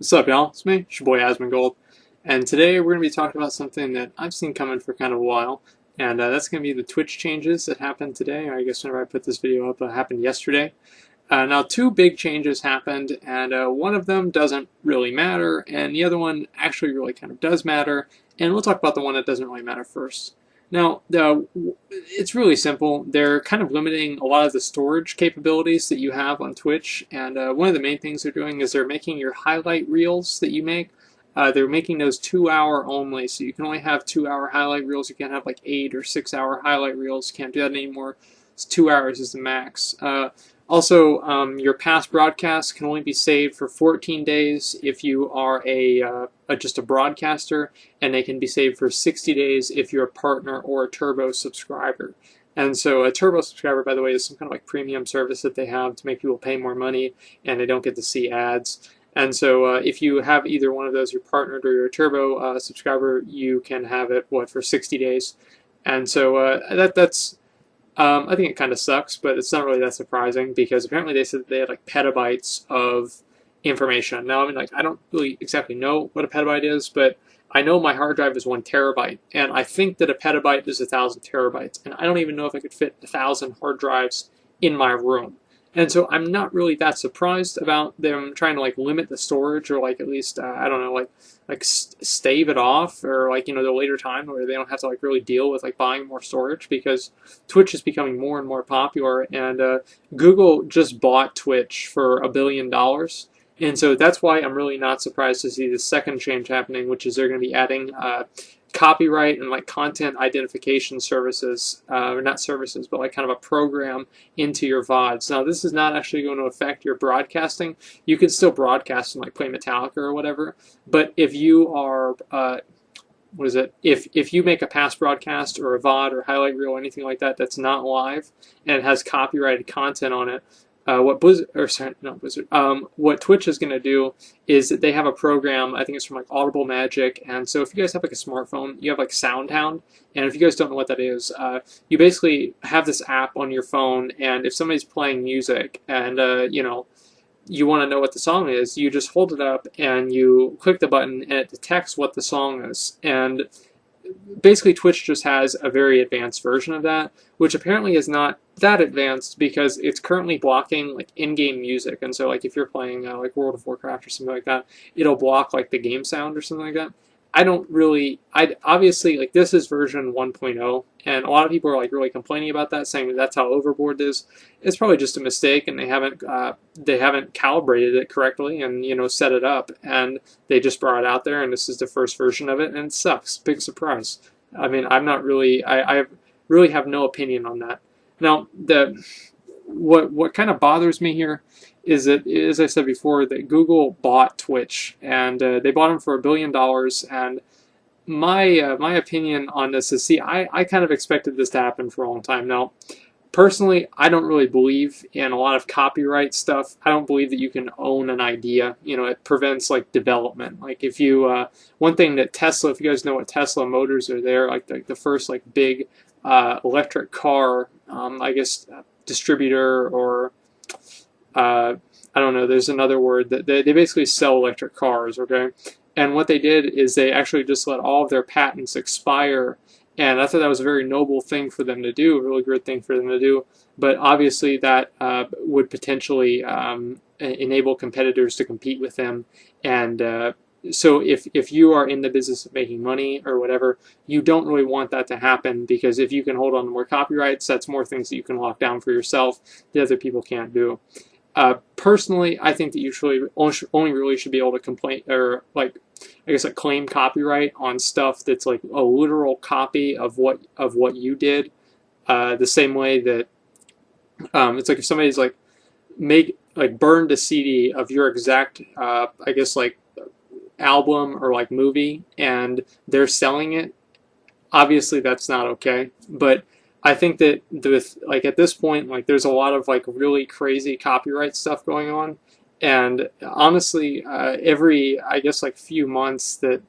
What's up, y'all? It's me, it's your boy Asmongold, and today we're going to be talking about something that I've seen coming for kind of a while, and that's going to be the Twitch changes that happened today, or I guess whenever I put this video up, it happened yesterday. Now, two big changes happened, and one of them doesn't really matter, and the other one actually really kind of does matter, and we'll talk about the one that doesn't really matter first. Now, it's really simple. They're kind of limiting a lot of the storage capabilities that you have on Twitch, and one of the main things they're doing is they're making your highlight reels that you make, they're making those 2 hour only, so you can only have 2 hour highlight reels. You can't have like 8 or 6 hour highlight reels. You can't do that anymore. It's 2 hours is the max. Also, your past broadcasts can only be saved for 14 days if you are just a broadcaster, and they can be saved for 60 days if you're a partner or a turbo subscriber. And so a turbo subscriber, by the way, is some kind of like premium service that they have to make people pay more money, and they don't get to see ads. And so if you have either one of those, you're partnered or you're a turbo subscriber, you can have it, for 60 days. And so that's I think it kind of sucks, but it's not really that surprising because apparently they said that they had like petabytes of information. Now, I mean, like, I don't really exactly know what a petabyte is, but I know my hard drive is 1 terabyte, and I think that a petabyte is 1,000 terabytes, and I don't even know if I could fit 1,000 hard drives in my room. And so I'm not really that surprised about them trying to like limit the storage, or like at least I don't know, like stave it off, or like, the later time where they don't have to like really deal with like buying more storage, because Twitch is becoming more and more popular, and Google just bought Twitch for $1 billion. And so that's why I'm really not surprised to see the second change happening, which is they're going to be adding copyright and like content identification services, or not services, but like kind of a program into your VODs. Now, this is not actually going to affect your broadcasting. You can still broadcast and like play Metallica or whatever, but if you are if you make a past broadcast or a VOD or highlight reel or anything like that that's not live and it has copyrighted content on it, what Twitch is going to do is that they have a program, I think it's from like Audible Magic, and so if you guys have like a smartphone, you have like SoundHound, and if you guys don't know what that is, you basically have this app on your phone, and if somebody's playing music and you want to know what the song is, you just hold it up and you click the button and it detects what the song is. And basically Twitch just has a very advanced version of that, which apparently is not that advanced because it's currently blocking like in-game music. And so like if you're playing like World of Warcraft or something like that, it'll block like the game sound or something like that. I obviously, like, this is version 1.0, and a lot of people are like really complaining about that, saying that that's how overboard it is. It's probably just a mistake, and they haven't calibrated it correctly and set it up, and they just brought it out there, and this is the first version of it, and it sucks. Big surprise. I mean, I really have no opinion on that. Now, what kind of bothers me here is that, as I said before, that Google bought Twitch, and they bought them for $1 billion. And my opinion on this is, I kind of expected this to happen for a long time. Now, personally, I don't really believe in a lot of copyright stuff. I don't believe that you can own an idea. It prevents like development. Like if you, one thing that Tesla, if you guys know what Tesla motors are, there, like the first like big electric car, I guess distributor, or I don't know, there's another word, that they basically sell electric cars, okay? And what they did is they actually just let all of their patents expire, and I thought that was a very noble thing for them to do, a really good thing for them to do, but obviously that would potentially enable competitors to compete with them, and so if you are in the business of making money or whatever, you don't really want that to happen, because if you can hold on to more copyrights, that's more things that you can lock down for yourself that other people can't do. Personally, I think that you only really should be able to complain, or like, I guess, like claim copyright on stuff that's like a literal copy of what you did. The same way that it's like if somebody's like burned a CD of your exact I guess like album or like movie, and they're selling it. Obviously, that's not okay, but I think that like at this point, like there's a lot of like really crazy copyright stuff going on, and honestly, every, I guess, like few months that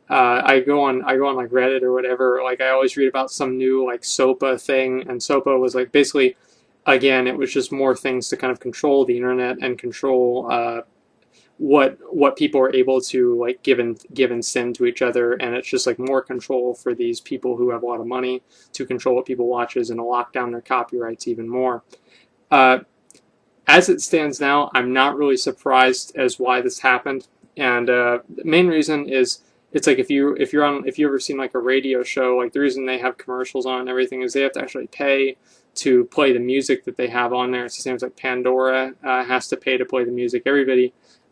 I go on like Reddit or whatever, like I always read about some new like SOPA thing, and SOPA was like basically, again, it was just more things to kind of control the internet and control what people are able to like give and send to each other, and it's just like more control for these people who have a lot of money to control what people watches and to lock down their copyrights even more. As it stands now, I'm not really surprised as why this happened, and the main reason is it's like if you ever seen like a radio show, like the reason they have commercials on and everything is they have to actually pay to play the music that they have on there. It's the same as like Pandora has to pay to play the music. Everybody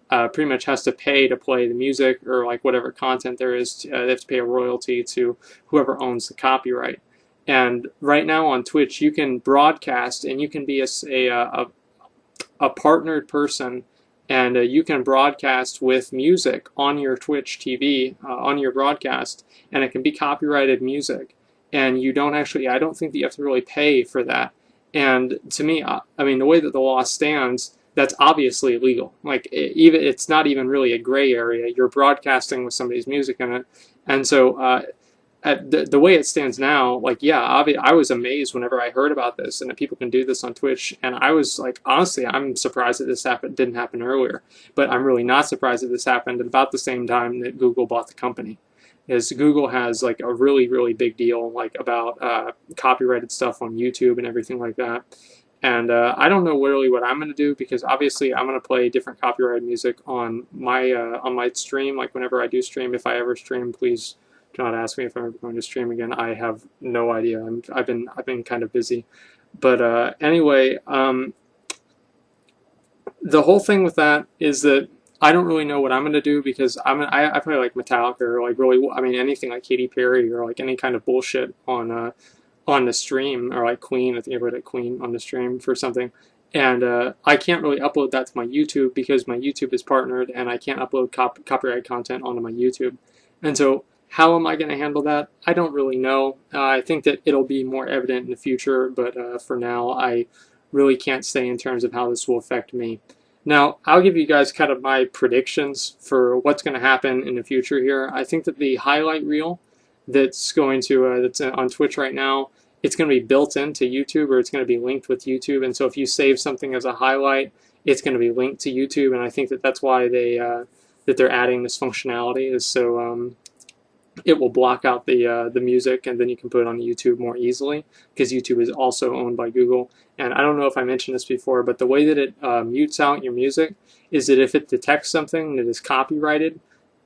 pretty much has to pay to play the music or like whatever content there is. They have to pay a royalty to whoever owns the copyright. And right now on Twitch, you can broadcast and you can be a partnered person, and you can broadcast with music on your Twitch TV, on your broadcast, and it can be copyrighted music. And you don't actually, I don't think that you have to really pay for that. And to me, I mean, the way that the law stands, that's obviously illegal. Like, it's not even really a gray area. You're broadcasting with somebody's music in it. And so, the way it stands now, like, yeah, I was amazed whenever I heard about this and that people can do this on Twitch. And I was like, honestly, I'm surprised that this didn't happen earlier. But I'm really not surprised that this happened at about the same time that Google bought the company. Is Google has like a really, really big deal like about copyrighted stuff on YouTube and everything like that. And I don't know really what I'm going to do, because obviously I'm going to play different copyrighted music on my stream. Like whenever I do stream, if I ever stream, please do not ask me if I'm ever going to stream again. I have no idea. I've been kind of busy, but anyway, the whole thing with that is that I don't really know what I'm going to do, because I play like Metallica or like really, I mean, anything like Katy Perry or like any kind of bullshit on the stream, or like Queen. I think I read it Queen on the stream for something. And I can't really upload that to my YouTube because my YouTube is partnered, and I can't upload copyright content onto my YouTube. And so how am I going to handle that? I don't really know. I think that it'll be more evident in the future, but for now, I really can't say in terms of how this will affect me. Now, I'll give you guys kind of my predictions for what's going to happen in the future here. I think that the highlight reel that's going to that's on Twitch right now, it's going to be built into YouTube, or it's going to be linked with YouTube. And so if you save something as a highlight, it's going to be linked to YouTube. And I think that that's why they're adding this functionality, is so it will block out the music, and then you can put it on YouTube more easily, because YouTube is also owned by Google. And I don't know if I mentioned this before, but the way that it mutes out your music is that if it detects something that is copyrighted,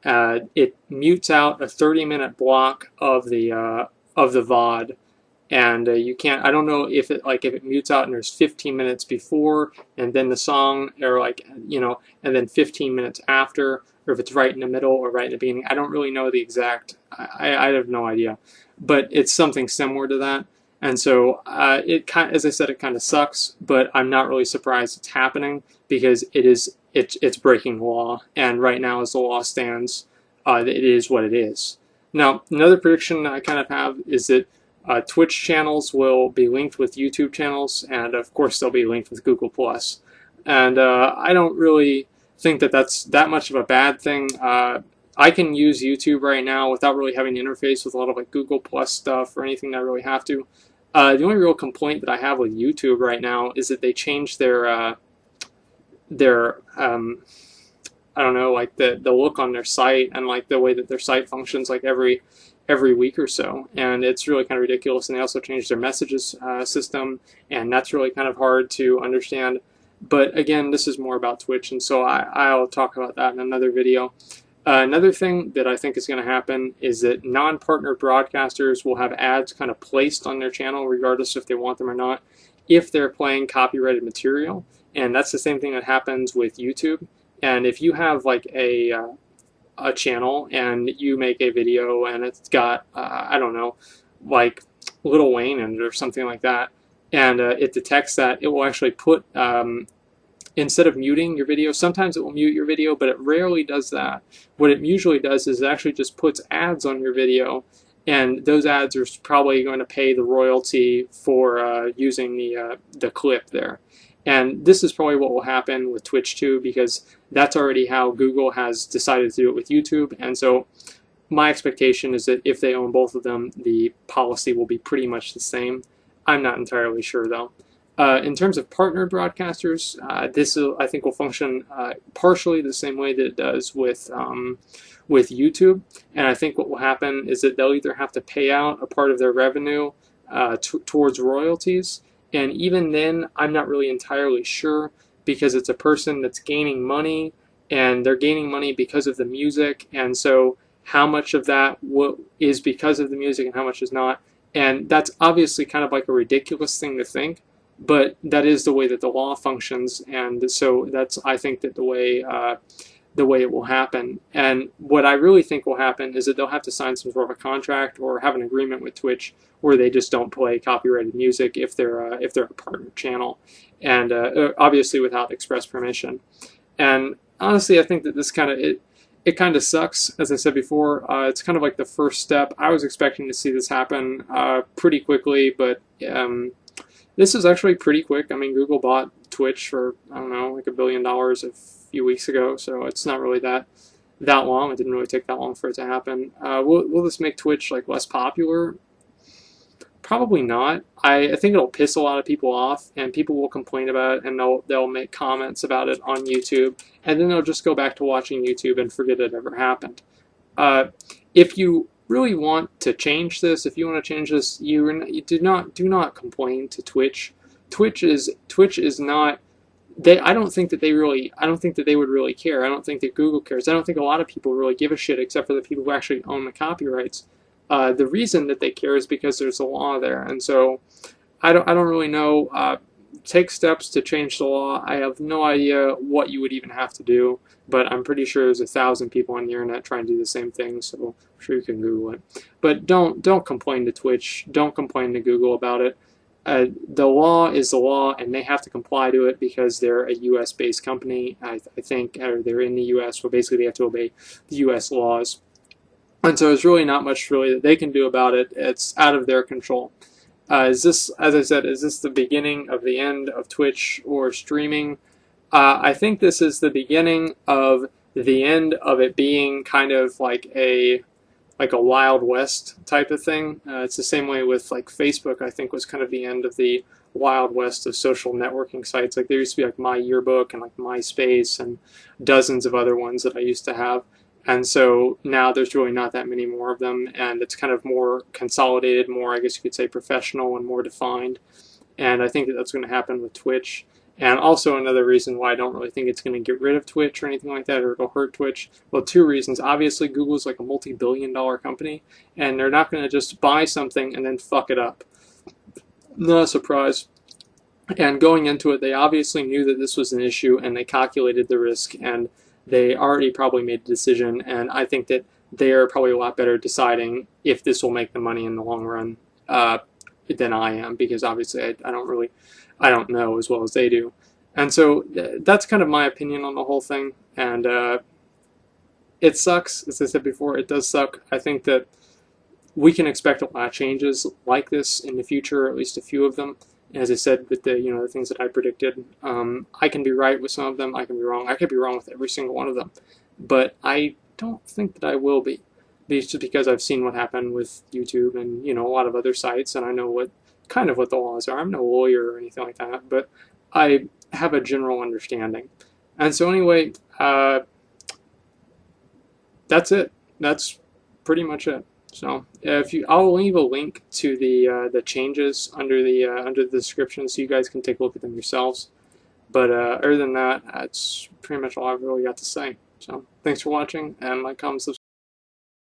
it mutes out a 30-minute block of the VOD. And you can't, I don't know if it mutes out and there's 15 minutes before and then the song, or like, you know, and then 15 minutes after, or if it's right in the middle or right in the beginning. I don't really know the exact, I have no idea, but it's something similar to that. And so it kind of, as I said, it kind of sucks, but I'm not really surprised it's happening, because it's breaking the law. And right now, as the law stands, it is what it is. Now, another prediction I kind of have is that Twitch channels will be linked with YouTube channels, and of course they'll be linked with Google+. And I don't really think that that's that much of a bad thing. I can use YouTube right now without really having to interface with a lot of like Google+ stuff or anything that I really have to. The only real complaint that I have with YouTube right now is that they changed their I don't know, like the look on their site, and like the way that their site functions like every week or so, and it's really kind of ridiculous. And they also changed their messages system, and that's really kind of hard to understand. But again, this is more about Twitch, and so I'll talk about that in another video. Another thing that I think is going to happen is that non-partner broadcasters will have ads kind of placed on their channel, regardless if they want them or not, if they're playing copyrighted material. And that's the same thing that happens with YouTube. And if you have like a channel and you make a video and it's got, I don't know, like Lil Wayne in it or something like that, and it detects that, it will actually put, instead of muting your video, sometimes it will mute your video, but it rarely does that. What it usually does is it actually just puts ads on your video, and those ads are probably going to pay the royalty for using the clip there. And this is probably what will happen with Twitch too, because that's already how Google has decided to do it with YouTube. And so my expectation is that if they own both of them, the policy will be pretty much the same. I'm not entirely sure though. In terms of partner broadcasters, this I think will function partially the same way that it does with YouTube. And I think what will happen is that they'll either have to pay out a part of their revenue towards royalties, and even then, I'm not really entirely sure because it's a person that's gaining money, and they're gaining money because of the music, and so how much of that is because of the music and how much is not. And that's obviously kind of like a ridiculous thing to think, but that is the way that the law functions, and so that's, I think, that the way it will happen. And what I really think will happen is that they'll have to sign some sort of a contract or have an agreement with Twitch where they just don't play copyrighted music if they're a partner channel, and obviously without express permission. And honestly, I think that this kind of it kind of sucks. As I said before, it's kind of like the first step. I was expecting to see this happen pretty quickly, but this is actually pretty quick. I mean, Google bought Twitch for, I don't know, like $1 billion a few weeks ago, so it's not really that long. It didn't really take that long for it to happen. Will this make Twitch like less popular? Probably not. I think it'll piss a lot of people off, and people will complain about it, and they'll make comments about it on YouTube, and then they'll just go back to watching YouTube and forget it ever happened. If you really want to change this, if you want to change this, you do not complain to Twitch. Twitch is not. I don't think that they would really care. I don't think that Google cares. I don't think a lot of people really give a shit except for the people who actually own the copyrights. The reason that they care is because there's a law there, and so I don't really know. Take steps to change the law. I have no idea what you would even have to do, but I'm pretty sure there's 1,000 people on the internet trying to do the same thing, so I'm sure you can Google it. But don't complain to Twitch. Don't complain to Google about it. The law is the law, and they have to comply to it because they're a U.S.-based company, I think, or they're in the U.S., so basically they have to obey the U.S. laws. And so there's really not much really that they can do about it. It's out of their control. Is this, as I said, is this the beginning of the end of Twitch or streaming? I think this is the beginning of the end of it being kind of like a Wild West type of thing. It's the same way with like Facebook, I think, was kind of the end of the Wild West of social networking sites. Like there used to be like My Yearbook and like MySpace and dozens of other ones that I used to have. And so now there's really not that many more of them, and it's kind of more consolidated, more, I guess you could say, professional and more defined. And I think that that's going to happen with Twitch. And also another reason why I don't really think it's going to get rid of Twitch or anything like that, or it'll hurt Twitch. Well, two reasons. Obviously, Google's like a multi-billion-dollar company, and they're not going to just buy something and then fuck it up. Not a surprise. And going into it, they obviously knew that this was an issue, and they calculated the risk, and they already probably made a decision, and I think that they are probably a lot better deciding if this will make the money in the long run than I am, because obviously I don't know as well as they do. And so that's kind of my opinion on the whole thing, and it sucks. As I said before, it does suck. I think that we can expect a lot of changes like this in the future, at least a few of them. As I said, with the things that I predicted, I can be right with some of them. I can be wrong. I could be wrong with every single one of them, but I don't think that I will be, just because I've seen what happened with YouTube and a lot of other sites, and I know what the laws are. I'm no lawyer or anything like that, but I have a general understanding. And so anyway, that's it. That's pretty much it. So I'll leave a link to the changes under the description, so you guys can take a look at them yourselves. But other than that, that's pretty much all I've really got to say. So thanks for watching, and like, comment, subscribe.